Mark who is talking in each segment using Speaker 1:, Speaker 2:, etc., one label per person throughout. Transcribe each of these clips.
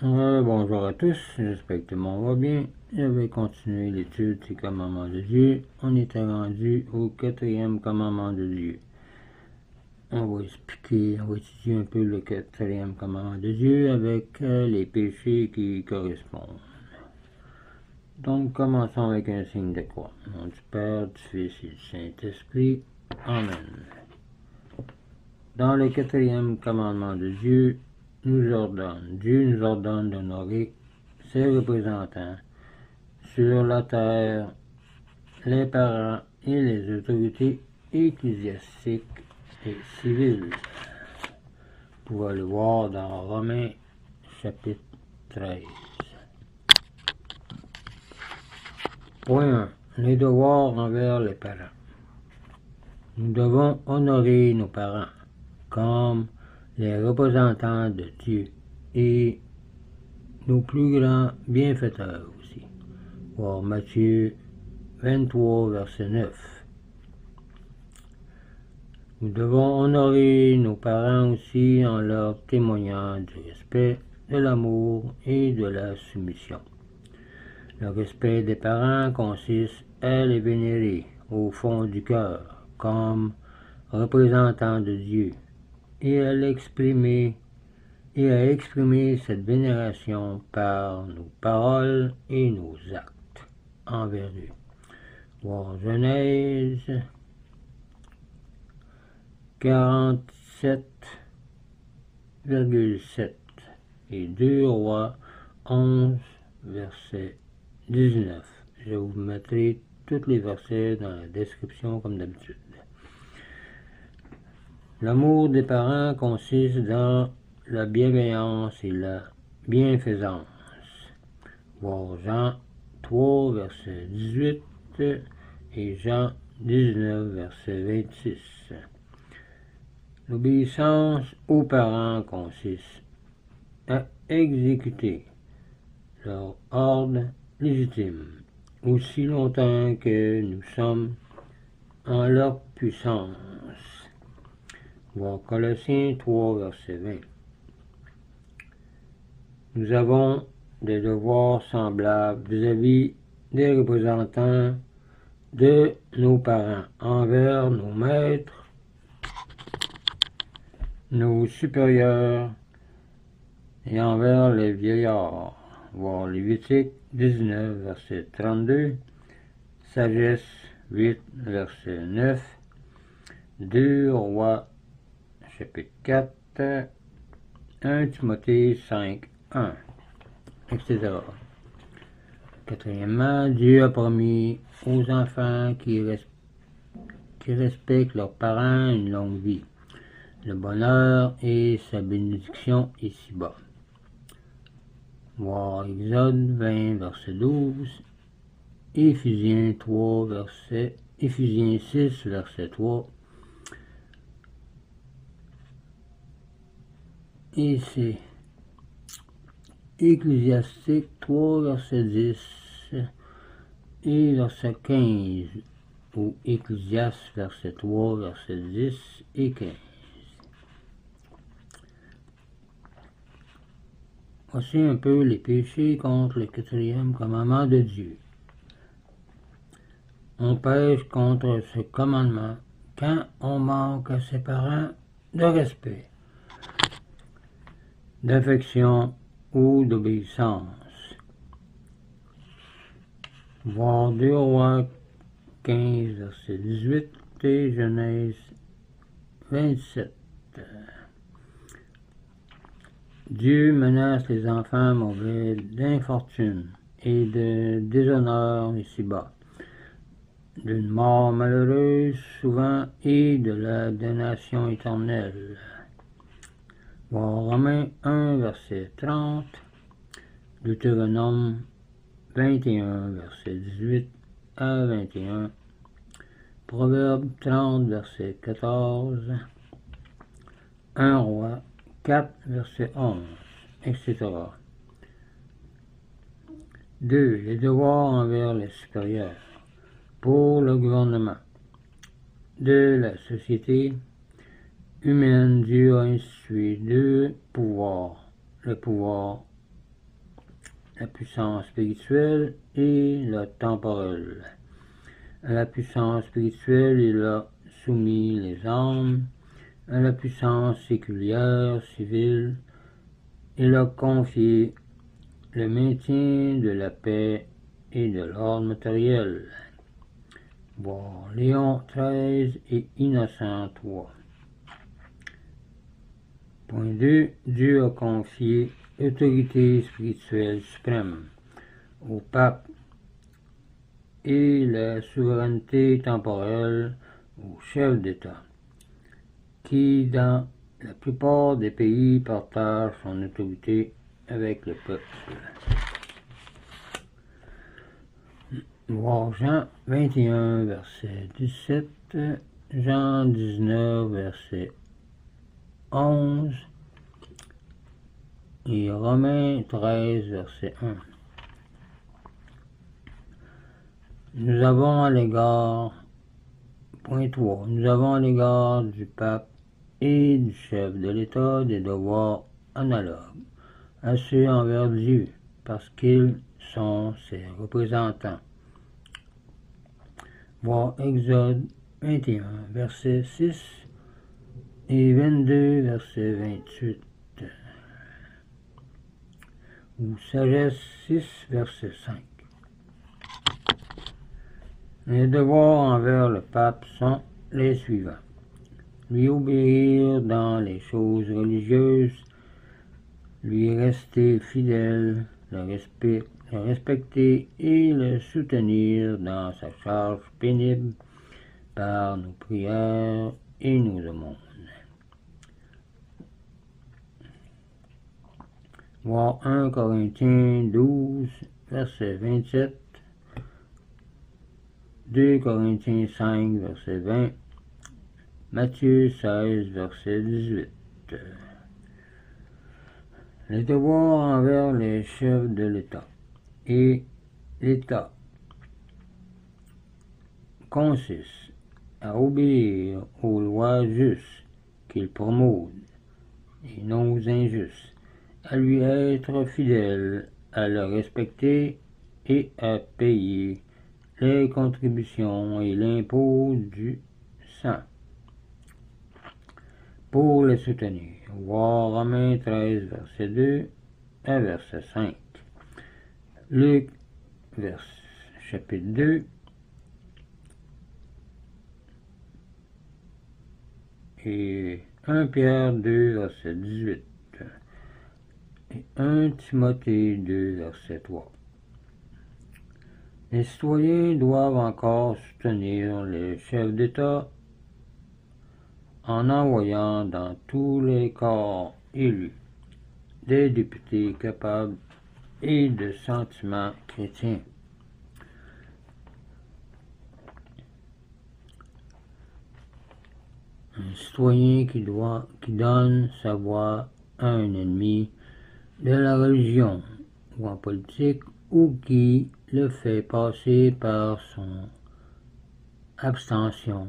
Speaker 1: Bonjour à tous, j'espère que tout le monde va bien. Je vais continuer l'étude des commandements de Dieu. On était rendu au 4e commandement de Dieu. On va étudier un peu le 4e commandement de Dieu avec les péchés qui y correspondent. Donc, commençons avec un signe de croix. Au nom du Père, du Fils et du Saint-Esprit. Amen. Dans le 4e commandement de Dieu, Dieu nous ordonne d'honorer ses représentants sur la terre, les parents et les autorités ecclésiastiques et civiles. Vous pouvez le voir dans Romains chapitre 13. Point 1. Les devoirs envers les parents. Nous devons honorer nos parents comme les représentants de Dieu et nos plus grands bienfaiteurs aussi. Voir Matthieu 23, verset 9. Nous devons honorer nos parents aussi en leur témoignant du respect, de l'amour et de la soumission. Le respect des parents consiste à les vénérer au fond du cœur comme représentants de Dieu et à exprimer cette vénération par nos paroles et nos actes envers eux. Voir Genèse 47,7 et 2 Rois 11, verset 19. Je vous mettrai tous les versets dans la description comme d'habitude. L'amour des parents consiste dans la bienveillance et la bienfaisance. Voir Jean 3, verset 18 et Jean 19, verset 26. L'obéissance aux parents consiste à exécuter leur ordre légitime aussi longtemps que nous sommes en leur puissance. Voir Colossiens 3, verset 20. Nous avons des devoirs semblables vis-à-vis des représentants de nos parents envers nos maîtres, nos supérieurs et envers les vieillards. Voir Lévitique 19, verset 32, Sagesse 8, verset 9, 2 Rois chapitre 4, 1 Timothée 5, 1, etc. Quatrièmement, Dieu a promis aux enfants qui respectent leurs parents une longue vie, le bonheur et sa bénédiction ici-bas. Voir Exode 20, verset 12, Éphésiens 6, verset 3, et c'est Ecclésiastique 3, verset 10 et verset 15, ou Ecclésiaste, verset 3, verset 10 et 15. Voici un peu les péchés contre le 4e commandement de Dieu. On pêche contre ce commandement quand on manque à ses parents de respect, d'affection ou d'obéissance. Voir 2 Rois 15, verset 18 et Genèse 27. Dieu menace les enfants mauvais d'infortune et de déshonneur ici-bas, d'une mort malheureuse souvent et de la damnation éternelle. Voir Romains 1, verset 30, Deutéronome 21, verset 18 à 21, Proverbe 30, verset 14, 1 Roi 4, verset 11, etc. 2. Les devoirs envers les supérieurs. Pour le gouvernement de la société humaine, Dieu a institué deux pouvoirs, le pouvoir la puissance spirituelle et la temporelle. À la puissance spirituelle, il a soumis les âmes. À la puissance séculière, civile, il a confié le maintien de la paix et de l'ordre matériel. Voir Léon XIII et Innocent III. Point 2. Dieu a confié l'autorité spirituelle suprême au pape et la souveraineté temporelle au chef d'État, qui dans la plupart des pays partagent son autorité avec le peuple. Voir Jean 21, verset 17, Jean 19, verset 11 et Romains 13, verset 1. Nous avons à l'égard, point 3, nous avons à l'égard du pape et du chef de l'État des devoirs analogues à ceux envers Dieu, parce qu'ils sont ses représentants. Voir Exode 21, verset 6 et 22, verset 28. Ou Sagesse 6, verset 5. Les devoirs envers le pape sont les suivants. Lui obéir dans les choses religieuses, lui rester fidèle, le respecter et le soutenir dans sa charge pénible par nos prières et nos aumônes. Voir 1 Corinthiens 12, verset 27, 2 Corinthiens 5, verset 20, Matthieu 16, verset 18. Les devoirs envers les chefs de l'État et l'État consistent à obéir aux lois justes qu'il promulgue et non aux injustes, à lui être fidèle, à le respecter et à payer les contributions et l'impôt du sang pour les soutenir. Voir Romains 13, verset 2 à verset 5. Luc, chapitre 2, et 1 Pierre 2, verset 18, et 1 Timothée 2, verset 3. Les citoyens doivent encore soutenir les chefs d'État en envoyant dans tous les corps élus des députés capables et de sentiments chrétiens. Un citoyen qui donne sa voix à un ennemi de la religion ou en politique, ou qui le fait passer par son abstention,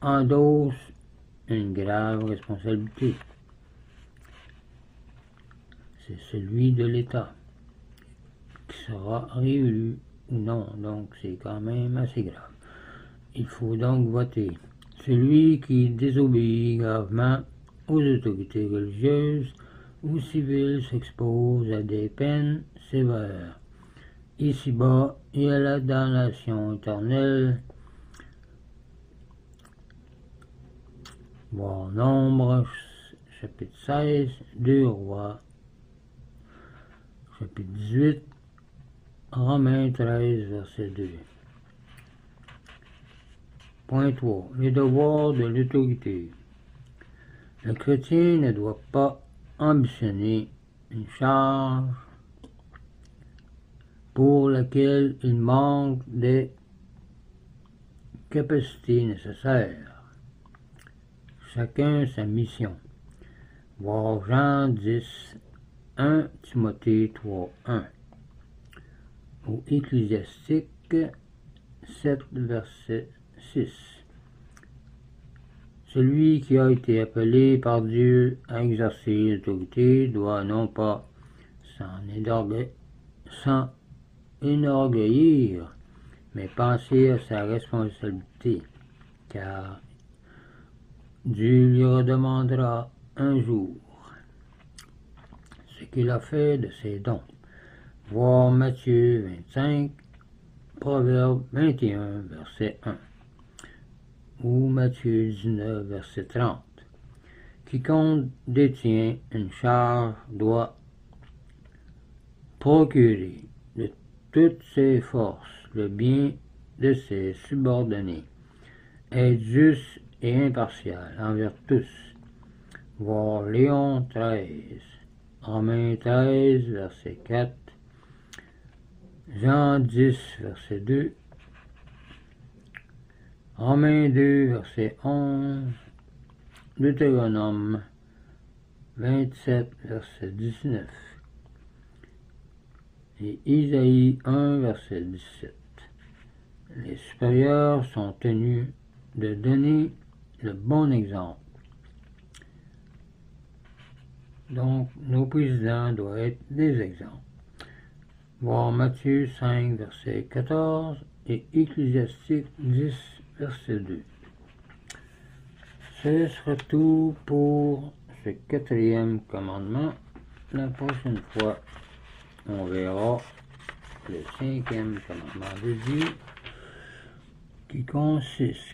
Speaker 1: endosse une grave responsabilité. C'est celui de l'État qui sera réélu ou non, donc c'est quand même assez grave. Il faut donc voter. Celui qui désobéit gravement aux autorités religieuses ou civiles s'expose à des peines sévères, ici-bas et à la damnation éternelle. Voir Nombre, chapitre 16, 2 Rois, chapitre 18, Romains 13, verset 2. Point 3. Les devoirs de l'autorité. Le chrétien ne doit pas ambitionner une charge pour laquelle il manque des capacités nécessaires. Chacun sa mission. Voir Jean 10, 1 Timothée 3, 1. Ou Ecclésiastique 7, verset 6. Celui qui a été appelé par Dieu à exercer l'autorité doit non pas s'en sans enorgueillir, mais penser à sa responsabilité, car Dieu lui redemandera un jour ce qu'il a fait de ses dons. Voir Matthieu 25, Proverbe 21, verset 1, ou Matthieu 19, verset 30. Quiconque détient une charge doit procurer de toutes ses forces le bien de ses subordonnés, être juste et impartial envers tous. Voir Léon 13, Romains 13, verset 4, Jean 10, verset 2, Romains 2, verset 11, Deutéronome 27, verset 19, et Isaïe 1, verset 17. Les supérieurs sont tenus de donner le bon exemple. Donc, nos présidents doivent être des exemples. Voir Matthieu 5, verset 14 et Ecclésiastique 10, verset 2. Ce sera tout pour ce 4e commandement. La prochaine fois, on verra le 5e commandement de Dieu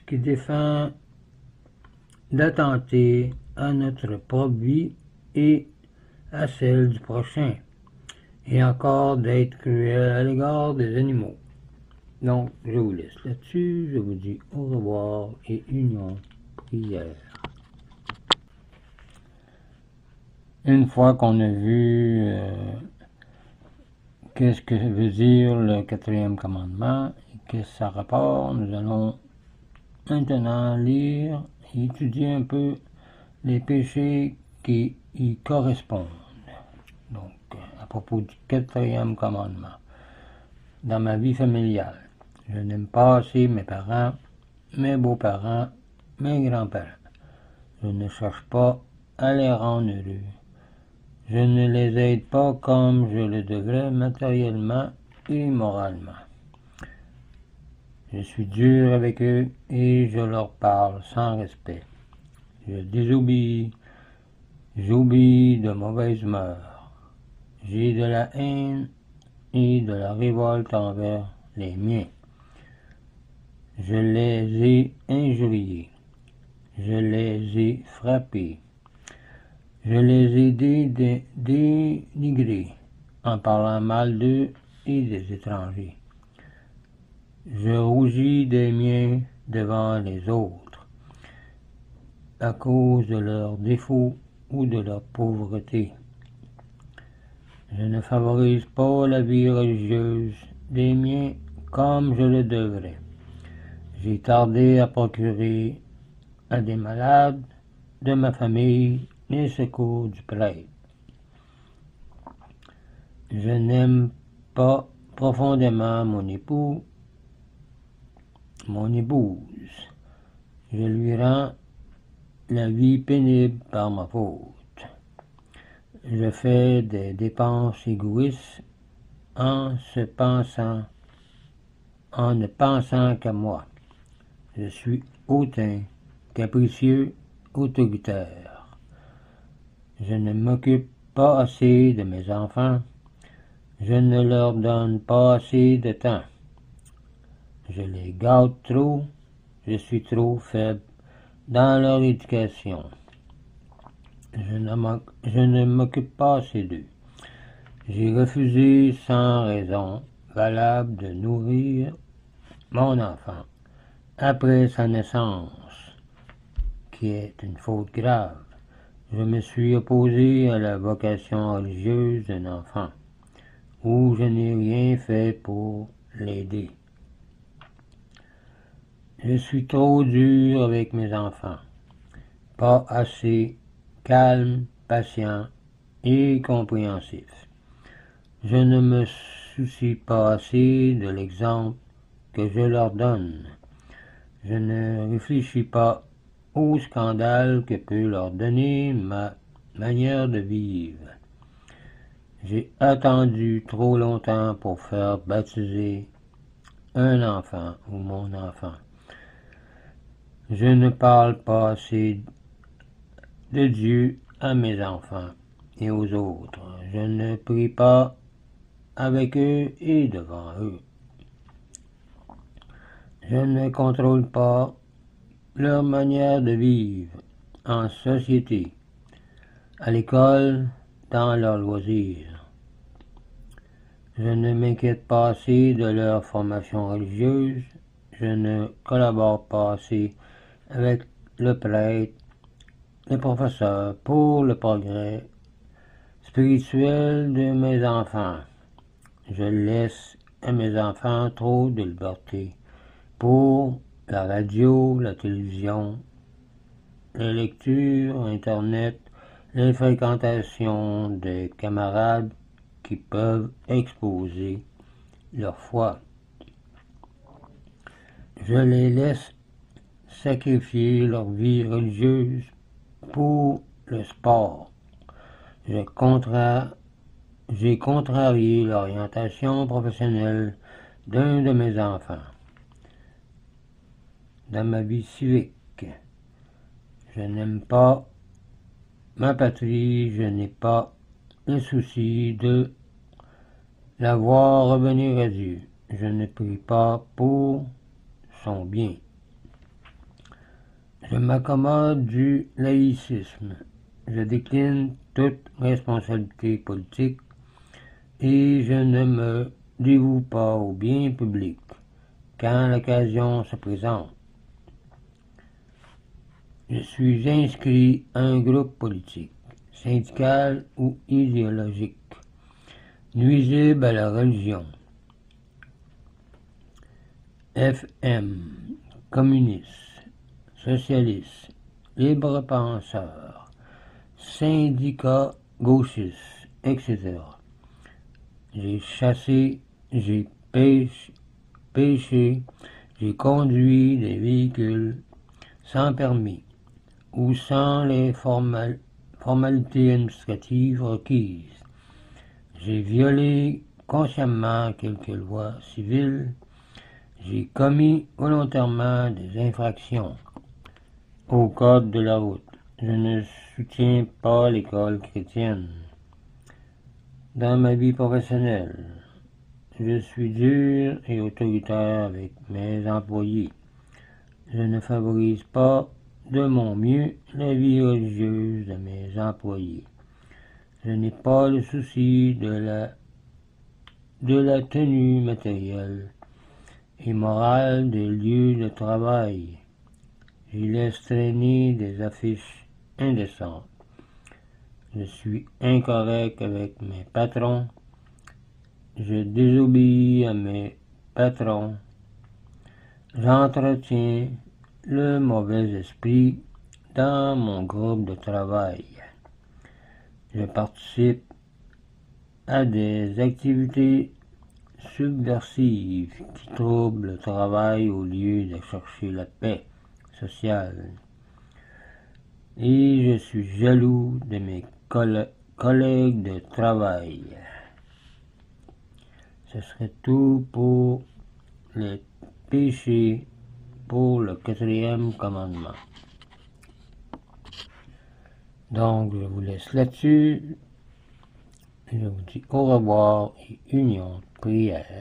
Speaker 1: qui défend d'attenter à notre propre vie et à celle du prochain, et encore d'être cruel à l'égard des animaux. Donc, je vous laisse là-dessus, je vous dis au revoir et union prière. Une fois qu'on a vu qu'est-ce que veut dire le 4e commandement et qu'est-ce que ça rapporte, nous allons maintenant lire et étudier un peu les péchés qui y correspondent. Donc, à propos du 4e commandement. Dans ma vie familiale, je n'aime pas assez mes parents, mes beaux-parents, mes grands-parents. Je ne cherche pas à les rendre heureux. Je ne les aide pas comme je le devrais matériellement et moralement. Je suis dur avec eux et je leur parle sans respect. Je désobéis, j'obéis de mauvaise humeur. J'ai de la haine et de la révolte envers les miens. Je les ai injuriés. Je les ai frappés. Je les ai dénigrés en parlant mal d'eux et des étrangers. Je rougis des miens devant les autres à cause de leurs défauts ou de leur pauvreté. Je ne favorise pas la vie religieuse des miens comme je le devrais. J'ai tardé à procurer à des malades de ma famille les secours du prêtre. Je n'aime pas profondément mon épouse. Je lui rends la vie pénible par ma faute. Je fais des dépenses égoïstes en ne pensant qu'à moi. Je suis hautain, capricieux, autoritaire. Je ne m'occupe pas assez de mes enfants. Je ne leur donne pas assez de temps. Je les gâte trop. Je suis trop faible dans leur éducation. Je ne m'occupe pas assez d'eux. J'ai refusé sans raison valable de nourrir mon enfant après sa naissance, qui est une faute grave. Je me suis opposé à la vocation religieuse d'un enfant, où je n'ai rien fait pour l'aider. Je suis trop dur avec mes enfants, pas assez calme, patient et compréhensif. Je ne me soucie pas assez de l'exemple que je leur donne. Je ne réfléchis pas au scandale que peut leur donner ma manière de vivre. J'ai attendu trop longtemps pour faire baptiser un enfant ou mon enfant. Je ne parle pas assez de Dieu à mes enfants et aux autres. Je ne prie pas avec eux et devant eux. Je ne contrôle pas leur manière de vivre en société, à l'école, dans leurs loisirs. Je ne m'inquiète pas assez de leur formation religieuse. Je ne collabore pas assez avec le prêtre, le professeur pour le progrès spirituel de mes enfants. Je laisse à mes enfants trop de liberté pour la radio, la télévision, la lecture, Internet, les fréquentations des camarades qui peuvent exposer leur foi. Je les laisse sacrifier leur vie religieuse pour le sport. J'ai contrarié l'orientation professionnelle d'un de mes enfants. Dans ma vie civique, je n'aime pas ma patrie, je n'ai pas le souci de la voir revenir à Dieu. Je ne prie pas pour son bien. Je m'accommode du laïcisme. Je décline toute responsabilité politique et je ne me dévoue pas au bien public quand l'occasion se présente. Je suis inscrit à un groupe politique, syndical ou idéologique, nuisible à la religion. FM, communiste, socialiste, libre-penseur, syndicat gauchiste, etc. J'ai chassé, j'ai pêché, j'ai conduit des véhicules sans permis ou sans les formalités administratives requises. J'ai violé consciemment quelques lois civiles. J'ai commis volontairement des infractions au code de la route. Je ne soutiens pas l'école chrétienne. Dans ma vie professionnelle, je suis dur et autoritaire avec mes employés. Je ne favorise pas de mon mieux la vie religieuse de mes employés. Je n'ai pas le souci de la tenue matérielle et morale des lieux de travail. J'y laisse traîner des affiches indécentes. Je suis incorrect avec mes patrons. Je désobéis à mes patrons. J'entretiens le mauvais esprit dans mon groupe de travail. Je participe à des activités subversives qui troublent le travail au lieu de chercher la paix sociale. Et je suis jaloux de mes collègues de travail. Ce serait tout pour les péchés pour le 4e commandement. Donc, je vous laisse là-dessus. Je vous dis au revoir et union, prière.